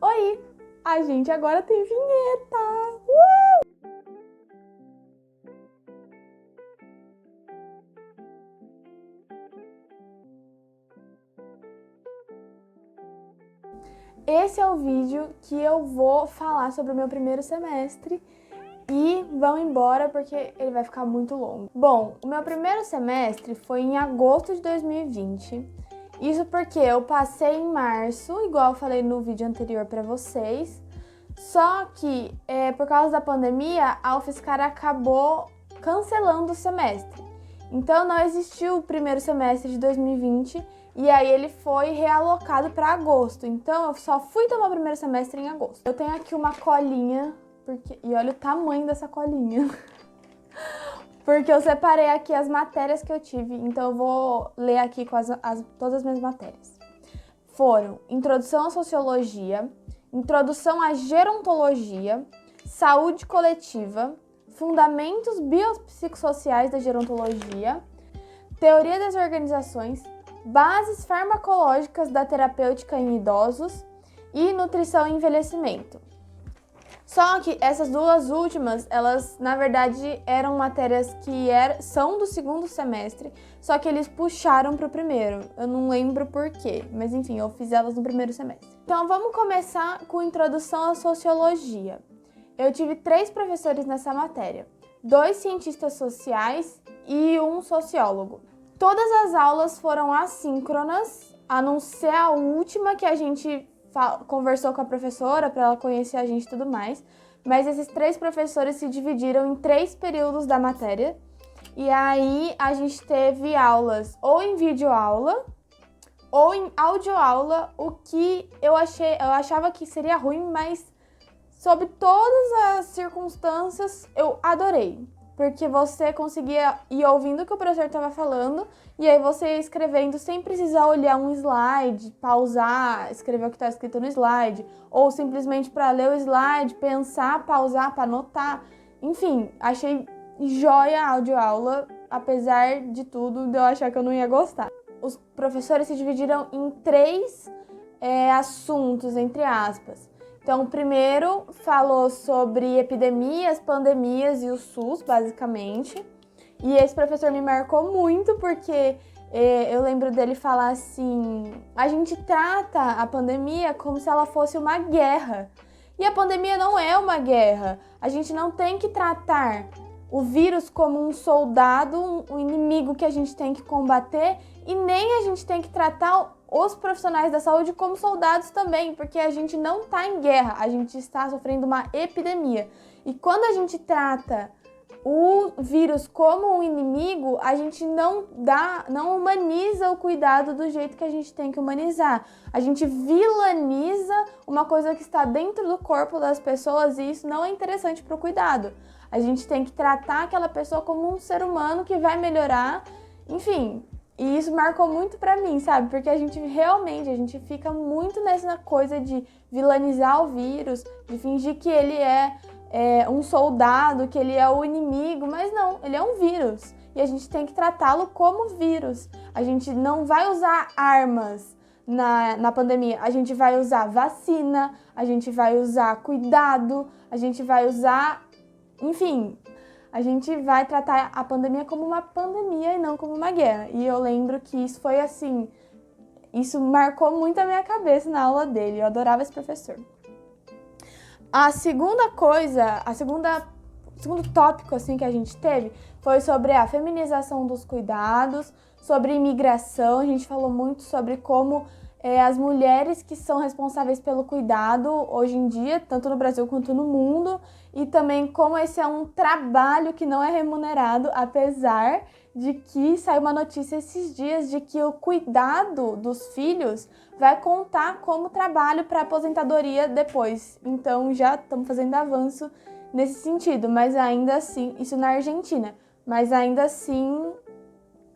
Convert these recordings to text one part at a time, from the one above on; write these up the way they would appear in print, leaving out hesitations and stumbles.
Oi! A gente agora tem vinheta! Esse é o vídeo que eu vou falar sobre o meu primeiro semestre e vão embora porque ele vai ficar muito longo. Bom, o meu primeiro semestre foi em agosto de 2020. Isso porque eu passei em março, igual eu falei no vídeo anterior para vocês. Só que, por causa da pandemia, a UFSCar acabou cancelando o semestre. Então, não existiu o primeiro semestre de 2020 e aí ele foi realocado para agosto. Então, eu só fui tomar o primeiro semestre em agosto. Eu tenho aqui uma colinha, e olha o tamanho dessa colinha. Porque eu separei aqui as matérias que eu tive, então eu vou ler aqui com todas as minhas matérias. Foram Introdução à Sociologia, Introdução à Gerontologia, Saúde Coletiva, Fundamentos Biopsicossociais da Gerontologia, Teoria das Organizações, Bases Farmacológicas da Terapêutica em Idosos e Nutrição e Envelhecimento. Só que essas duas últimas, elas na verdade eram matérias que são do segundo semestre, só que eles puxaram para o primeiro. Eu não lembro por quê, mas enfim, eu fiz elas no primeiro semestre. Então vamos começar com Introdução à Sociologia. Eu tive 3 professores nessa matéria, 2 cientistas sociais e 1 sociólogo. Todas as aulas foram assíncronas, a não ser a última que a gente conversou com a professora para ela conhecer a gente e tudo mais, mas esses 3 professores se dividiram em 3 períodos da matéria, e aí a gente teve aulas ou em videoaula ou em audioaula, o que eu achava que seria ruim, mas sob todas as circunstâncias eu adorei. Porque você conseguia ir ouvindo o que o professor estava falando e aí você ia escrevendo sem precisar olhar um slide, pausar, escrever o que está escrito no slide, ou simplesmente para ler o slide, pensar, pausar para anotar. Enfim, achei joia a audioaula, apesar de tudo, de eu achar que eu não ia gostar. Os professores se dividiram em 3 assuntos, entre aspas. Então, o primeiro falou sobre epidemias, pandemias e o SUS, basicamente. E esse professor me marcou muito porque eu lembro dele falar assim: a gente trata a pandemia como se ela fosse uma guerra. E a pandemia não é uma guerra. A gente não tem que tratar o vírus como um soldado, um inimigo que a gente tem que combater, e nem a gente tem que tratar os profissionais da saúde como soldados também, porque a gente não está em guerra, a gente está sofrendo uma epidemia. E quando a gente trata o vírus como um inimigo, a gente não humaniza o cuidado do jeito que a gente tem que humanizar. A gente vilaniza uma coisa que está dentro do corpo das pessoas e isso não é interessante para o cuidado. A gente tem que tratar aquela pessoa como um ser humano que vai melhorar, enfim. E isso marcou muito pra mim, sabe? Porque a gente fica muito nessa coisa de vilanizar o vírus, de fingir que ele é um soldado, que ele é o inimigo, mas não, ele é um vírus. E a gente tem que tratá-lo como vírus. A gente não vai usar armas na pandemia, a gente vai usar vacina, a gente vai usar cuidado, a gente vai usar, enfim, a gente vai tratar a pandemia como uma pandemia e não como uma guerra. E eu lembro que isso foi assim, isso marcou muito a minha cabeça na aula dele, eu adorava esse professor. A segunda coisa, o segundo tópico assim que a gente teve foi sobre a feminização dos cuidados, sobre imigração. A gente falou muito sobre como as mulheres que são responsáveis pelo cuidado hoje em dia, tanto no Brasil quanto no mundo, e também como esse é um trabalho que não é remunerado, apesar de que saiu uma notícia esses dias de que o cuidado dos filhos vai contar como trabalho para aposentadoria depois. Então já estamos fazendo avanço nesse sentido, mas ainda assim, isso na Argentina, mas ainda assim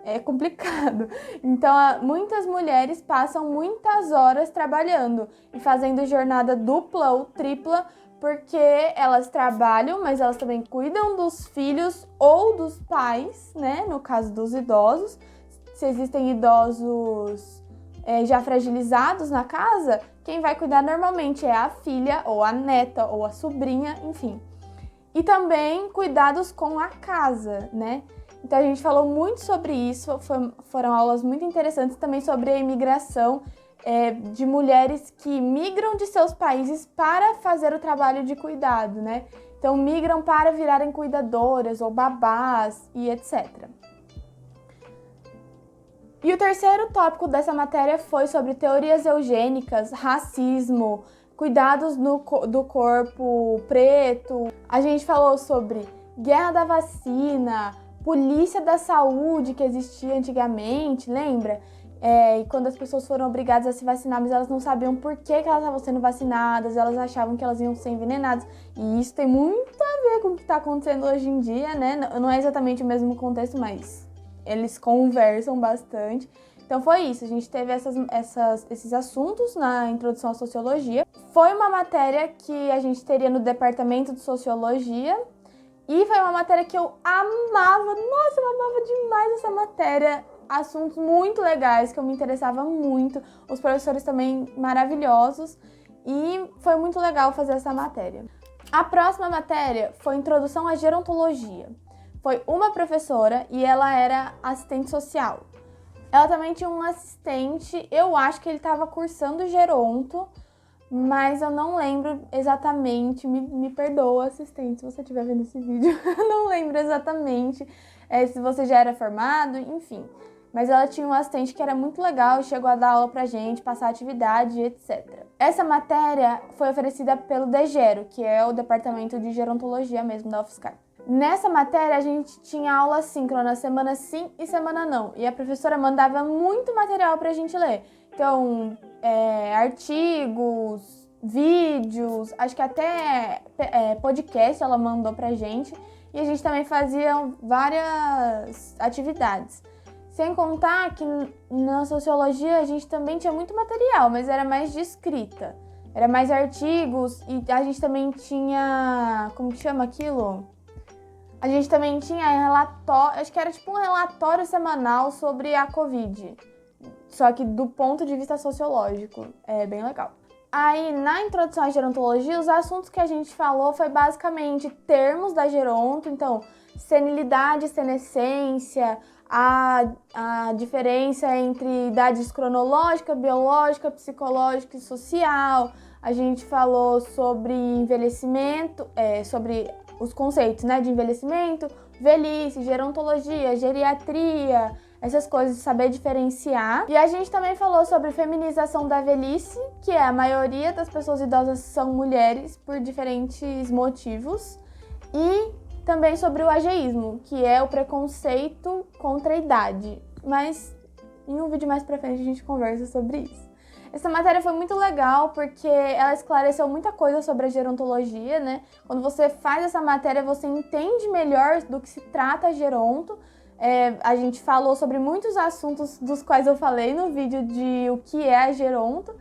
é complicado. Então, muitas mulheres passam muitas horas trabalhando e fazendo jornada dupla ou tripla, porque elas trabalham, mas elas também cuidam dos filhos ou dos pais, né? No caso dos idosos. Se existem idosos já fragilizados na casa, quem vai cuidar normalmente é a filha, ou a neta, ou a sobrinha, enfim. E também cuidados com a casa, né? Então a gente falou muito sobre isso, foram aulas muito interessantes também sobre a imigração de mulheres que migram de seus países para fazer o trabalho de cuidado, né? Então migram para virarem cuidadoras ou babás e etc. E o terceiro tópico dessa matéria foi sobre teorias eugênicas, racismo, cuidados do corpo preto. A gente falou sobre guerra da vacina, polícia da saúde que existia antigamente, lembra? E quando as pessoas foram obrigadas a se vacinar, mas elas não sabiam por que elas estavam sendo vacinadas, elas achavam que elas iam ser envenenadas. E isso tem muito a ver com o que está acontecendo hoje em dia, né? Não é exatamente o mesmo contexto, mas eles conversam bastante. Então foi isso, a gente teve esses assuntos na introdução à sociologia. Foi uma matéria que a gente teria no departamento de sociologia. E foi uma matéria que eu amava, nossa, eu amava demais essa matéria. Assuntos muito legais, que eu me interessava muito. Os professores também maravilhosos. E foi muito legal fazer essa matéria. A próxima matéria foi Introdução à Gerontologia. Foi uma professora e ela era assistente social. Ela também tinha um assistente, eu acho que ele estava cursando geronto, mas eu não lembro exatamente, me perdoa, assistente, se você estiver vendo esse vídeo, eu não lembro exatamente se você já era formado, enfim. Mas ela tinha um assistente que era muito legal, chegou a dar aula pra gente, passar atividade, etc. Essa matéria foi oferecida pelo DGERO, que é o Departamento de Gerontologia mesmo da UFSCar. Nessa matéria, a gente tinha aula síncrona, semana sim e semana não. E a professora mandava muito material pra gente ler. Então, artigos, vídeos, acho que até podcast ela mandou pra gente. E a gente também fazia várias atividades. Sem contar que na sociologia a gente também tinha muito material, mas era mais de escrita. Era mais artigos e a gente também tinha... Como que chama aquilo? A gente também tinha relatório, acho que era tipo um relatório semanal sobre a Covid, só que do ponto de vista sociológico, é bem legal. Aí, na introdução à gerontologia, os assuntos que a gente falou foi basicamente termos da geronto, então, senilidade, senescência, a diferença entre idades cronológica, biológica, psicológica e social. A gente falou sobre envelhecimento, sobre os conceitos, né, de envelhecimento, velhice, gerontologia, geriatria, essas coisas, saber diferenciar. E a gente também falou sobre feminização da velhice, que é a maioria das pessoas idosas são mulheres por diferentes motivos. E também sobre o ageísmo, que é o preconceito contra a idade. Mas em um vídeo mais pra frente a gente conversa sobre isso. Essa matéria foi muito legal porque ela esclareceu muita coisa sobre a gerontologia, né? Quando você faz essa matéria, você entende melhor do que se trata a geronto. A gente falou sobre muitos assuntos dos quais eu falei no vídeo de o que é a geronto.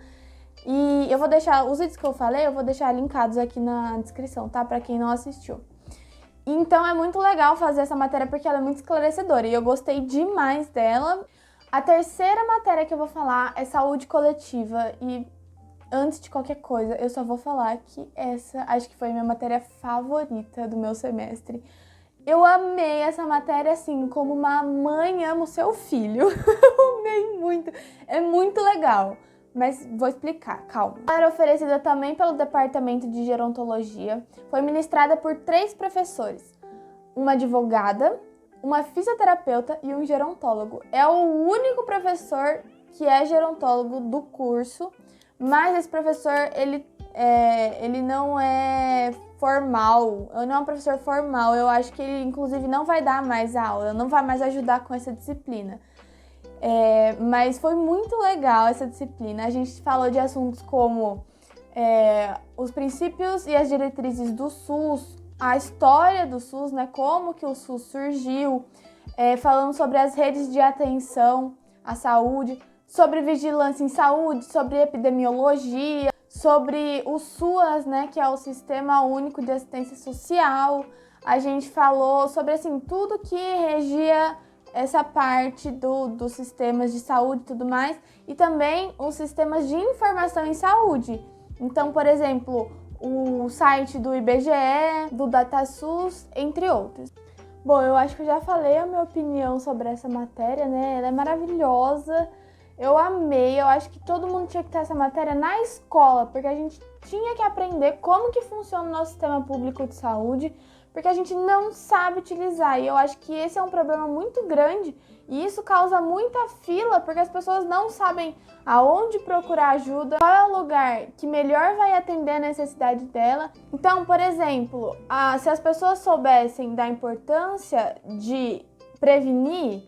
E eu vou deixar, os vídeos que eu falei, eu vou deixar linkados aqui na descrição, tá? Pra quem não assistiu. Então é muito legal fazer essa matéria porque ela é muito esclarecedora e eu gostei demais dela. A terceira matéria que eu vou falar é saúde coletiva e antes de qualquer coisa, eu só vou falar que essa acho que foi a minha matéria favorita do meu semestre. Eu amei essa matéria assim, como uma mãe ama o seu filho. Eu amei muito, é muito legal. Mas vou explicar, calma. Ela era oferecida também pelo Departamento de Gerontologia. Foi ministrada por 3 professores. Uma advogada, uma fisioterapeuta e um gerontólogo. É o único professor que é gerontólogo do curso, mas esse professor, ele não é formal, não é um professor formal. Eu acho que ele, inclusive, não vai dar mais aula, não vai mais ajudar com essa disciplina. Mas foi muito legal essa disciplina. A gente falou de assuntos como os princípios e as diretrizes do SUS, a história do SUS, né? Como que o SUS surgiu, falando sobre as redes de atenção à saúde, sobre vigilância em saúde, sobre epidemiologia, sobre o SUAS, né? Que é o Sistema Único de Assistência Social. A gente falou sobre assim tudo que regia essa parte dos sistemas de saúde e tudo mais, e também os sistemas de informação em saúde. Então, por exemplo, o site do IBGE, do DataSUS, entre outros. Bom, eu acho que eu já falei a minha opinião sobre essa matéria, né? Ela é maravilhosa, eu amei, eu acho que todo mundo tinha que ter essa matéria na escola, porque a gente tinha que aprender como que funciona o nosso sistema público de saúde, porque a gente não sabe utilizar. E eu acho que esse é um problema muito grande e isso causa muita fila, porque as pessoas não sabem aonde procurar ajuda, qual é o lugar que melhor vai atender a necessidade dela. Então, por exemplo, se as pessoas soubessem da importância de prevenir,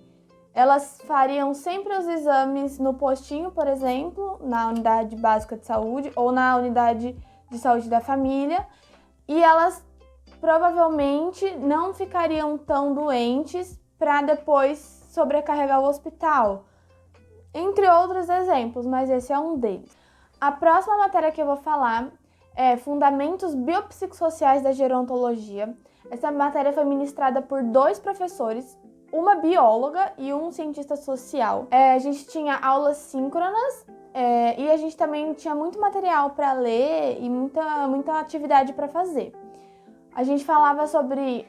elas fariam sempre os exames no postinho, por exemplo, na unidade básica de saúde ou na unidade de saúde da família, e elas provavelmente não ficariam tão doentes para depois sobrecarregar o hospital. Entre outros exemplos, mas esse é um deles. A próxima matéria que eu vou falar é Fundamentos Biopsicossociais da Gerontologia. Essa matéria foi ministrada por 2 professores, uma bióloga e um cientista social. A gente tinha aulas síncronas e a gente também tinha muito material para ler e muita atividade para fazer. A gente falava sobre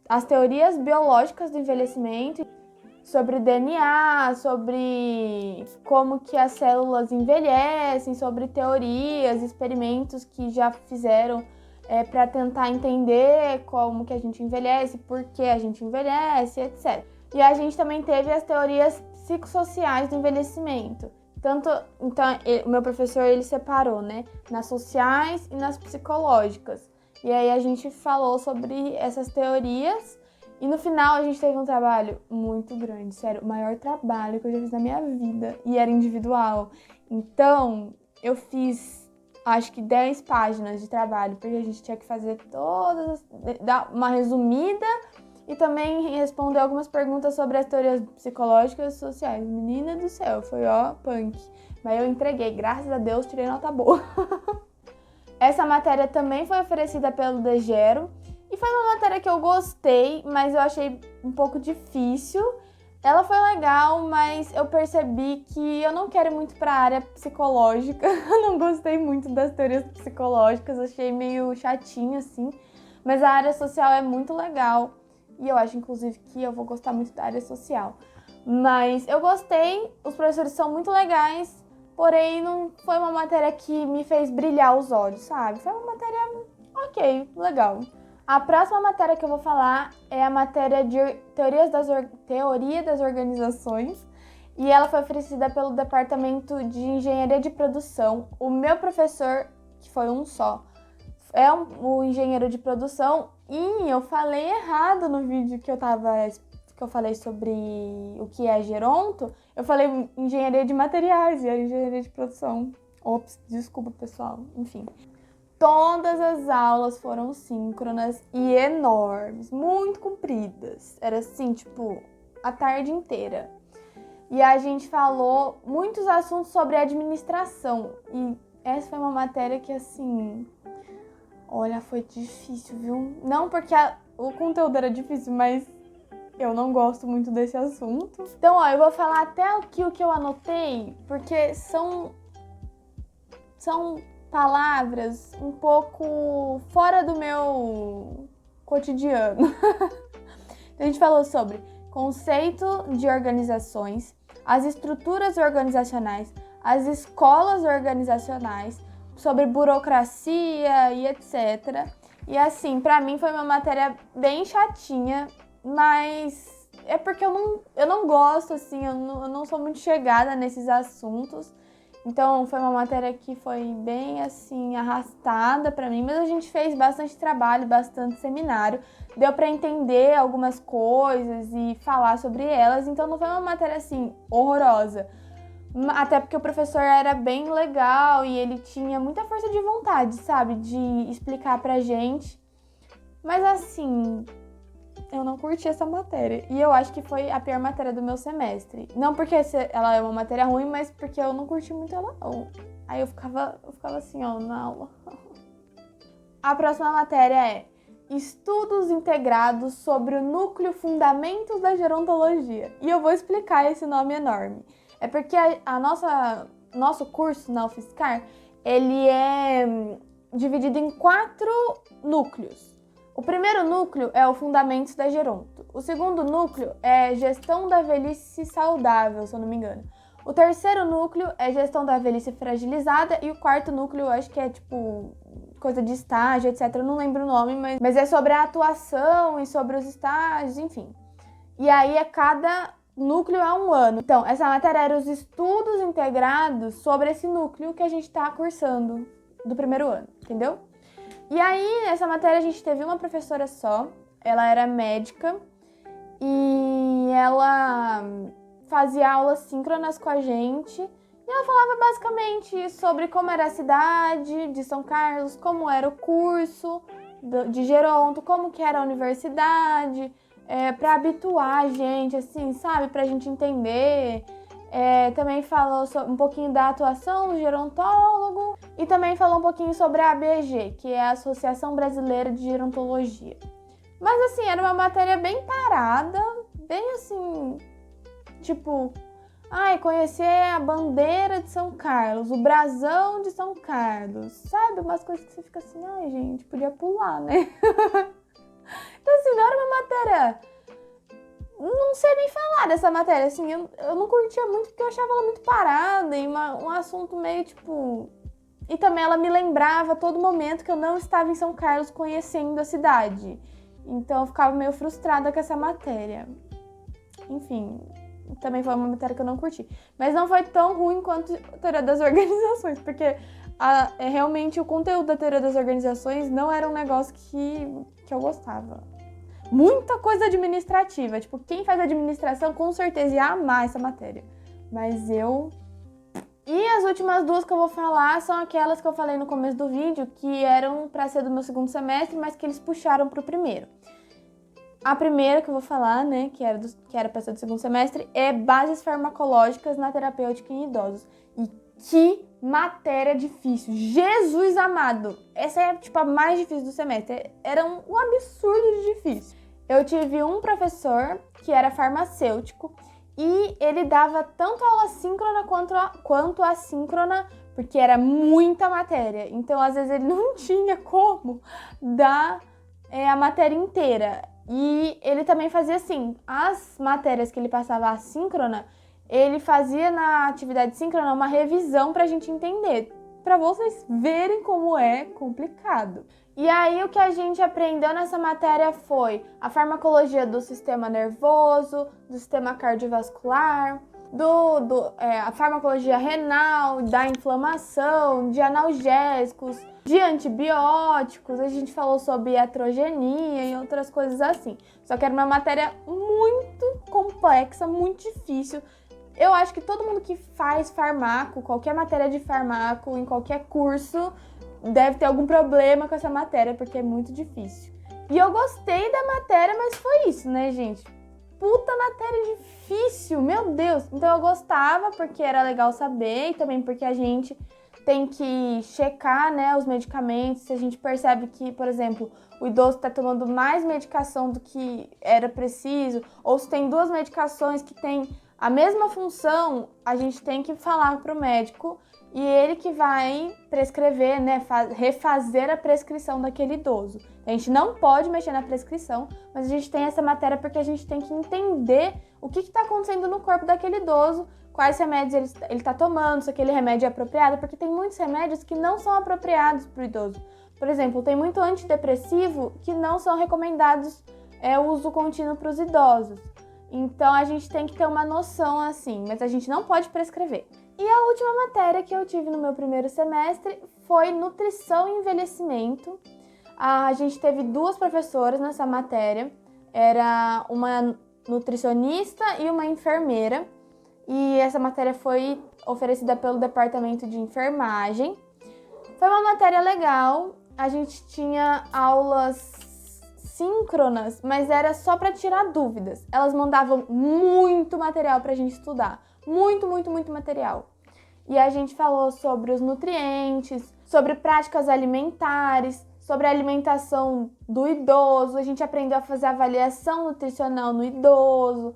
as teorias biológicas do envelhecimento, sobre DNA, sobre como que as células envelhecem, sobre teorias, experimentos que já fizeram para tentar entender como que a gente envelhece, por que a gente envelhece, etc. E a gente também teve as teorias psicossociais do envelhecimento. Então, o meu professor ele separou, né, nas sociais e nas psicológicas. E aí a gente falou sobre essas teorias e no final a gente teve um trabalho muito grande, sério, o maior trabalho que eu já fiz na minha vida e era individual. Então eu fiz acho que 10 páginas de trabalho, porque a gente tinha que fazer dar uma resumida e também responder algumas perguntas sobre as teorias psicológicas e sociais. Menina do céu, foi punk. Mas eu entreguei, graças a Deus, tirei nota boa. Essa matéria também foi oferecida pelo DGERO e foi uma matéria que eu gostei, mas eu achei um pouco difícil. Ela foi legal, mas eu percebi que eu não quero muito para a área psicológica. Eu não gostei muito das teorias psicológicas, achei meio chatinho assim. Mas a área social é muito legal e eu acho, inclusive, que eu vou gostar muito da área social. Mas eu gostei, os professores são muito legais. Porém, não foi uma matéria que me fez brilhar os olhos, sabe? Foi uma matéria ok, legal. A próxima matéria que eu vou falar é a matéria de Teoria das Organizações. E ela foi oferecida pelo Departamento de Engenharia de Produção. O meu professor, que foi um só, é o engenheiro de produção. E eu falei errado no vídeo que eu falei sobre o que é geronto, eu falei engenharia de materiais e era engenharia de produção. Ops, desculpa, pessoal. Enfim. Todas as aulas foram síncronas e enormes, muito compridas. Era assim, tipo, a tarde inteira. E a gente falou muitos assuntos sobre administração. E essa foi uma matéria que, assim, olha, foi difícil, viu? Não porque o conteúdo era difícil, mas eu não gosto muito desse assunto. Então, eu vou falar até aqui o que eu anotei, porque são palavras um pouco fora do meu cotidiano. Então, a gente falou sobre conceito de organizações, as estruturas organizacionais, as escolas organizacionais, sobre burocracia e etc. E assim, pra mim foi uma matéria bem chatinha, mas é porque eu não gosto, assim, eu não sou muito chegada nesses assuntos. Então, foi uma matéria que foi bem, assim, arrastada pra mim, mas a gente fez bastante trabalho, bastante seminário. Deu pra entender algumas coisas e falar sobre elas, então não foi uma matéria, assim, horrorosa. Até porque o professor era bem legal e ele tinha muita força de vontade, sabe, de explicar pra gente. Mas, assim, eu não curti essa matéria. E eu acho que foi a pior matéria do meu semestre. Não porque ela é uma matéria ruim, mas porque eu não curti muito ela, não. Aí eu ficava assim, ó, na aula. A próxima matéria é Estudos integrados sobre o núcleo Fundamentos da Gerontologia. E eu vou explicar esse nome enorme. É porque nosso curso na UFSCar, ele é dividido em 4 núcleos. O primeiro núcleo é o Fundamentos da Geronto. O segundo núcleo é Gestão da Velhice Saudável, se eu não me engano. O terceiro núcleo é Gestão da Velhice Fragilizada e o quarto núcleo, eu acho que é tipo coisa de estágio, etc. Eu não lembro o nome, mas é sobre a atuação e sobre os estágios, enfim. E aí cada núcleo é um ano. Então, essa matéria era os estudos integrados sobre esse núcleo que a gente está cursando do primeiro ano, entendeu? E aí, nessa matéria, a gente teve uma professora só, ela era médica e ela fazia aulas síncronas com a gente e ela falava basicamente sobre como era a cidade de São Carlos, como era o curso de Geronto, como que era a universidade, para habituar a gente, assim, sabe, pra gente entender. Também falou um pouquinho da atuação do gerontólogo e também falou um pouquinho sobre a ABG, que é a Associação Brasileira de Gerontologia. Mas assim, era uma matéria bem parada, bem assim, tipo, conhecer a bandeira de São Carlos, o brasão de São Carlos, sabe? Umas coisas que você fica assim, gente, podia pular, né? Então assim, não era uma matéria... Não sei nem falar dessa matéria, assim, eu não curtia muito porque eu achava ela muito parada e um assunto meio, tipo... E também ela me lembrava a todo momento que eu não estava em São Carlos conhecendo a cidade. Então eu ficava meio frustrada com essa matéria. Enfim, também foi uma matéria que eu não curti. Mas não foi tão ruim quanto a teoria das organizações, porque realmente o conteúdo da teoria das organizações não era um negócio que eu gostava. Muita coisa administrativa, tipo, quem faz administração com certeza ia amar essa matéria, mas eu... E as últimas 2 que eu vou falar são aquelas que eu falei no começo do vídeo, que eram para ser do meu segundo semestre, mas que eles puxaram pro primeiro. A primeira que eu vou falar, né, que era para ser do segundo semestre, é Bases Farmacológicas na Terapêutica em Idosos. E que matéria difícil! Jesus amado! Essa é, tipo, a mais difícil do semestre. Era um absurdo de difícil. Eu tive um professor que era farmacêutico e ele dava tanto aula síncrona quanto assíncrona, porque era muita matéria. Então, às vezes, ele não tinha como dar a matéria inteira. E ele também fazia assim, as matérias que ele passava assíncrona, ele fazia na atividade síncrona uma revisão pra gente entender, pra vocês verem como é complicado. E aí o que a gente aprendeu nessa matéria foi a farmacologia do sistema nervoso, do sistema cardiovascular, a farmacologia renal, da inflamação, de analgésicos, de antibióticos, a gente falou sobre iatrogenia e outras coisas assim. Só que era uma matéria muito complexa, muito difícil. Eu acho que todo mundo que faz farmaco, qualquer matéria de farmaco, em qualquer curso, deve ter algum problema com essa matéria, porque é muito difícil. E eu gostei da matéria, mas foi isso, né, gente? Puta matéria difícil, meu Deus! Então eu gostava porque era legal saber e também porque a gente tem que checar, né, os medicamentos. Se a gente percebe que, por exemplo, o idoso está tomando mais medicação do que era preciso, ou se tem 2 medicações que têm a mesma função, a gente tem que falar para o médico e ele que vai prescrever, né, refazer a prescrição daquele idoso. A gente não pode mexer na prescrição, mas a gente tem essa matéria porque a gente tem que entender o que está acontecendo no corpo daquele idoso, quais remédios ele está tomando, se aquele remédio é apropriado, porque tem muitos remédios que não são apropriados para o idoso. Por exemplo, tem muito antidepressivo que não são recomendados o uso contínuo para os idosos. Então, a gente tem que ter uma noção assim, mas a gente não pode prescrever. E a última matéria que eu tive no meu primeiro semestre foi Nutrição e Envelhecimento. A gente teve 2 professoras nessa matéria, era uma nutricionista e uma enfermeira. E essa matéria foi oferecida pelo departamento de enfermagem. Foi uma matéria legal, a gente tinha aulas síncronas, mas era só para tirar dúvidas. Elas mandavam muito material para a gente estudar, muito material. E a gente falou sobre os nutrientes, sobre práticas alimentares, sobre a alimentação do idoso, a gente aprendeu a fazer avaliação nutricional no idoso.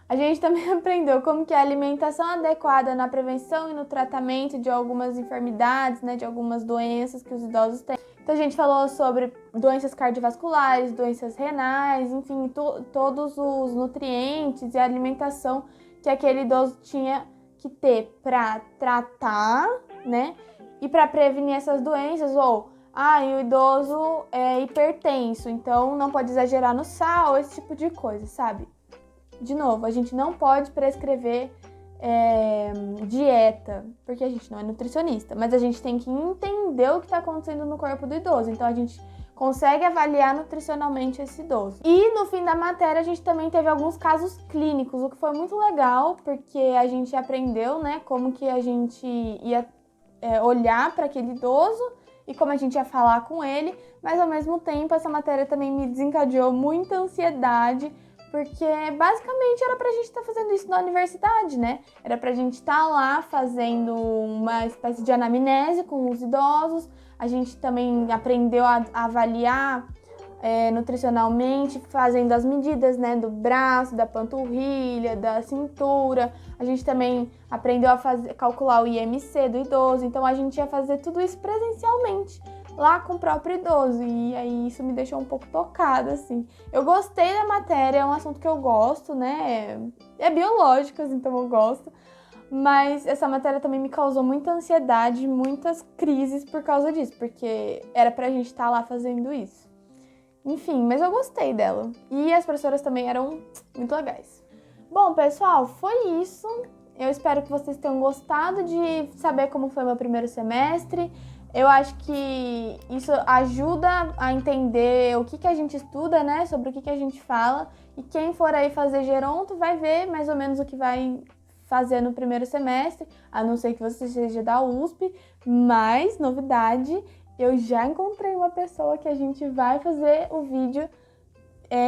A gente também aprendeu como que é a alimentação adequada na prevenção e no tratamento de algumas enfermidades, né, de algumas doenças que os idosos têm. Então a gente falou sobre doenças cardiovasculares, doenças renais, enfim, todos os nutrientes e a alimentação que aquele idoso tinha que ter para tratar, né, e para prevenir essas doenças. Ou, o idoso é hipertenso, então não pode exagerar no sal, esse tipo de coisa, sabe? De novo, a gente não pode prescrever dieta, porque a gente não é nutricionista, mas a gente tem que entender o que está acontecendo no corpo do idoso. Então a gente consegue avaliar nutricionalmente esse idoso. E no fim da matéria a gente também teve alguns casos clínicos, o que foi muito legal, porque a gente aprendeu, né, como que a gente ia olhar para aquele idoso e como a gente ia falar com ele, mas ao mesmo tempo essa matéria também me desencadeou muita ansiedade, porque basicamente era pra gente estar fazendo isso na universidade, né? Era pra gente estar lá fazendo uma espécie de anamnese com os idosos. A gente também aprendeu a avaliar nutricionalmente, fazendo as medidas, né, do braço, da panturrilha, da cintura. A gente também aprendeu a calcular o IMC do idoso. Então a gente ia fazer tudo isso presencialmente, lá com o próprio idoso, e aí isso me deixou um pouco tocada, assim. Eu gostei da matéria, é um assunto que eu gosto, né, é biológicas, então eu gosto, mas essa matéria também me causou muita ansiedade, muitas crises por causa disso, porque era pra gente estar lá fazendo isso. Enfim, mas eu gostei dela, e as professoras também eram muito legais. Bom, pessoal, foi isso. Eu espero que vocês tenham gostado de saber como foi meu primeiro semestre. Eu acho que isso ajuda a entender o que a gente estuda, né? Sobre o que a gente fala. E quem for aí fazer geronto vai ver mais ou menos o que vai fazer no primeiro semestre, a não ser que você seja da USP. Mas, novidade, eu já encontrei uma pessoa que a gente vai fazer o vídeo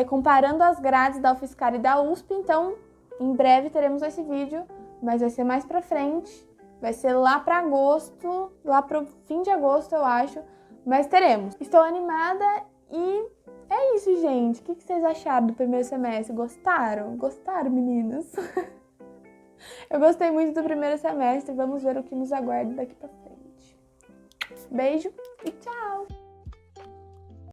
comparando as grades da UFSCar e da USP. Então, em breve teremos esse vídeo, mas vai ser mais pra frente. Vai ser lá para agosto, lá pro fim de agosto, eu acho. Mas teremos. Estou animada e é isso, gente. O que vocês acharam do primeiro semestre? Gostaram? Gostaram, meninas? Eu gostei muito do primeiro semestre. Vamos ver o que nos aguarda daqui pra frente. Beijo e tchau!